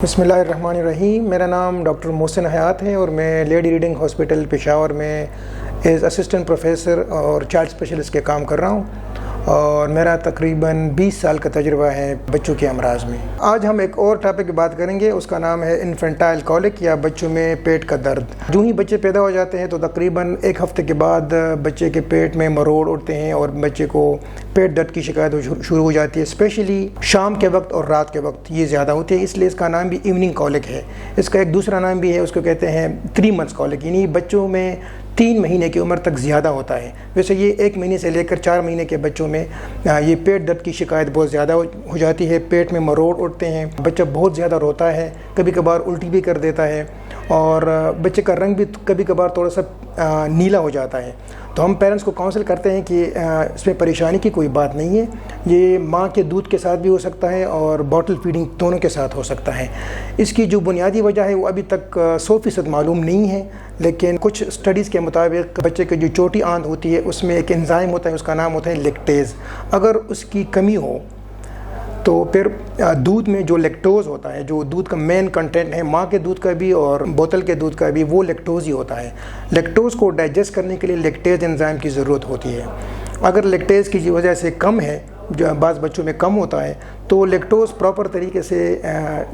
बसमिल्लाहिर्रहमानिर्रहीम। मेरा नाम डॉक्टर मोहसिन हयात है और मैं लेडी रीडिंग हॉस्पिटल पेशावर में एज़ असिस्टेंट प्रोफेसर और चाइल्ड स्पेशलिस्ट के काम कर रहा हूँ और मेरा तकरीबन 20 साल का तजुर्बा है बच्चों के अमराज में। आज हम एक और टॉपिक की बात करेंगे, उसका नाम है इन्फेंटाइल कॉलिक या बच्चों में पेट का दर्द। जो ही बच्चे पैदा हो जाते हैं तो तकरीबन एक हफ़्ते के बाद बच्चे के पेट में मरोड़ उठते हैं और बच्चे को पेट दर्द की शिकायत शुरू हो जाती है। स्पेशली शाम के वक्त और रात के वक्त ये ज़्यादा होती है, इसलिए इसका नाम भी इवनिंग कॉलिक है। इसका एक दूसरा नाम भी है, उसको कहते हैं 3 मंथ्स कॉलिक, यानी बच्चों में 3 महीने की उम्र तक ज़्यादा होता है। वैसे ये 1 महीने से लेकर 4 महीने के बच्चों में ये पेट दर्द की शिकायत बहुत ज़्यादा हो जाती है। पेट में मरोड़ उठते हैं, बच्चा बहुत ज़्यादा रोता है, कभी कभार उल्टी भी कर देता है और बच्चे का रंग भी कभी कभार थोड़ा सा नीला हो जाता है। तो हम पेरेंट्स को काउंसिल करते हैं कि इसमें परेशानी की कोई बात नहीं है, ये माँ के दूध के साथ भी हो सकता है और बॉटल फीडिंग दोनों के साथ हो सकता है। इसकी जो बुनियादी वजह है वो अभी तक 100% मालूम नहीं है, लेकिन कुछ स्टडीज़ के मुताबिक बच्चे की जो छोटी आंत होती है उसमें एक एंजाइम होता है, उसका नाम होता है लैक्टेज़। अगर उसकी कमी हो तो फिर दूध में जो लैक्टोज़ होता है, जो दूध का मेन कंटेंट है माँ के दूध का भी और बोतल के दूध का भी, वो लैक्टोज़ ही होता है। लैक्टोज़ को डाइजेस्ट करने के लिए लैक्टेज़ एंजाइम की ज़रूरत होती है। अगर लैक्टेज़ की वजह से कम है, जो बाज़ बच्चों में कम होता है, तो लैक्टोज़ प्रॉपर तरीके से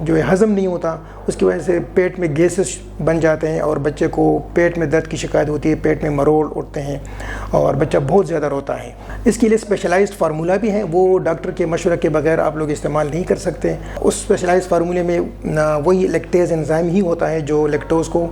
जो है हज़म नहीं होता, उसकी वजह से पेट में गैसेस बन जाते हैं और बच्चे को पेट में दर्द की शिकायत होती है, पेट में मरोड़ उठते हैं और बच्चा बहुत ज़्यादा रोता है। इसके लिए स्पेशलाइज्ड फार्मूला भी है, वो डॉक्टर के मशवरे के बगैर आप लोग इस्तेमाल नहीं कर सकते। उस स्पेशलाइज्ड फार्मूले में वही लैक्टेज़ एंजाइम ही होता है जो लैक्टोज़ को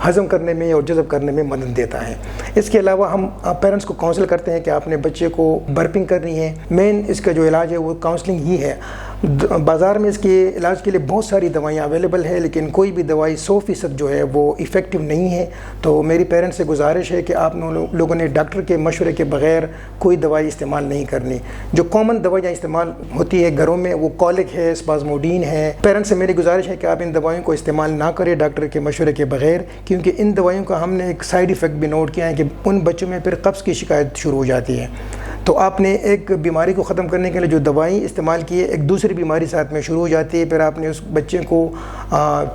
हज़म करने में और जज़ब करने में मदद देता है। इसके अलावा हम पेरेंट्स को काउंसिल करते हैं कि आपने बच्चे को बर्पिंग करनी है। मेन इसका जो इलाज है वो काउंसलिंग ही है। बाज़ार में इसके इलाज के लिए बहुत सारी दवाइयाँ अवेलेबल है, लेकिन कोई भी दवाई 100% जो है वो इफ़ेक्टिव नहीं है। तो मेरी पेरेंट्स से गुजारिश है कि आप लोगों ने डॉक्टर के मशवरे के बगैर कोई दवाई इस्तेमाल नहीं करनी। जो कॉमन दवाइयाँ इस्तेमाल होती है घरों में वो कॉलिक है, स्पाज़मोडीन है। पेरेंट्स से मेरी गुजारिश है कि आप इन दवाइयों को इस्तेमाल ना करें डॉक्टर के मशवरे के बगैर, क्योंकि इन दवाइयों का हमने एक साइड इफ़ेक्ट भी नोट किया है कि उन बच्चों में फिर कब्ज़ की शिकायत शुरू हो जाती है। तो आपने एक बीमारी को ख़त्म करने के लिए जो दवाई इस्तेमाल की है, एक दूसरी बीमारी साथ में शुरू हो जाती है, फिर आपने उस बच्चे को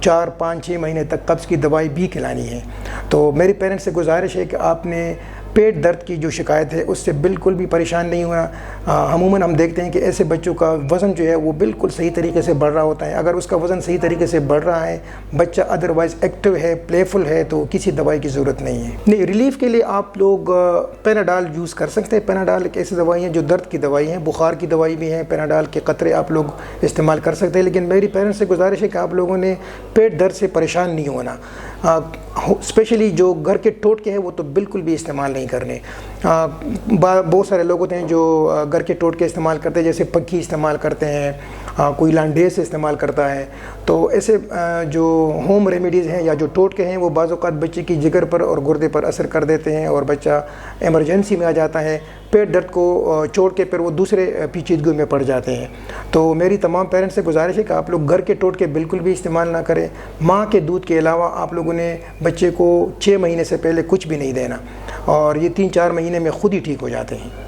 4, 5, 6 महीने तक कब्ज़ की दवाई भी खिलानी है। तो मेरी पेरेंट्स से गुजारिश है कि आपने पेट दर्द की जो शिकायत है उससे बिल्कुल भी परेशान नहीं होना। अमूमन हम देखते हैं कि ऐसे बच्चों का वज़न जो है वो बिल्कुल सही तरीके से बढ़ रहा होता है। अगर उसका वज़न सही तरीके से बढ़ रहा है, बच्चा अदरवाइज़ एक्टिव है, प्लेफुल है, तो किसी दवाई की ज़रूरत नहीं है। नहीं, रिलीफ़ के लिए आप लोग पैनाडॉल यूज़ कर सकते हैं। पैनाडॉल एक ऐसी दवाई है जो दर्द की दवाई है, बुखार की दवाई भी है। पैनाडॉल के कतरे आप लोग इस्तेमाल कर सकते हैं, लेकिन मेरी पेरेंट्स से गुजारिश है कि आप लोगों ने पेट दर्द से परेशान नहीं होना। स्पेशली जो घर के टोटके हैं वो तो बिल्कुल भी इस्तेमाल नहीं करने। बहुत सारे लोग होते हैं जो घर के टोटके इस्तेमाल करते हैं, जैसे पक्की इस्तेमाल करते हैं, कोई लांडेस इस्तेमाल करता है। तो ऐसे जो होम रेमेडीज़ हैं या जो टोटके हैं वो बाज़ औक़ात बच्चे की जिगर पर और गुर्दे पर असर कर देते हैं और बच्चा एमरजेंसी में आ जाता है। पेट दर्द को छोड़ के फिर वो दूसरे पेचीदगी में पड़ जाते हैं। तो मेरी तमाम पेरेंट्स से गुजारिश है कि आप लोग घर के टोटके बिल्कुल भी इस्तेमाल ना करें। माँ के दूध के अलावा आप लोगों ने बच्चे को 6 महीने से पहले कुछ भी नहीं देना और ये 3-4 महीने में खुद ही ठीक हो जाते हैं।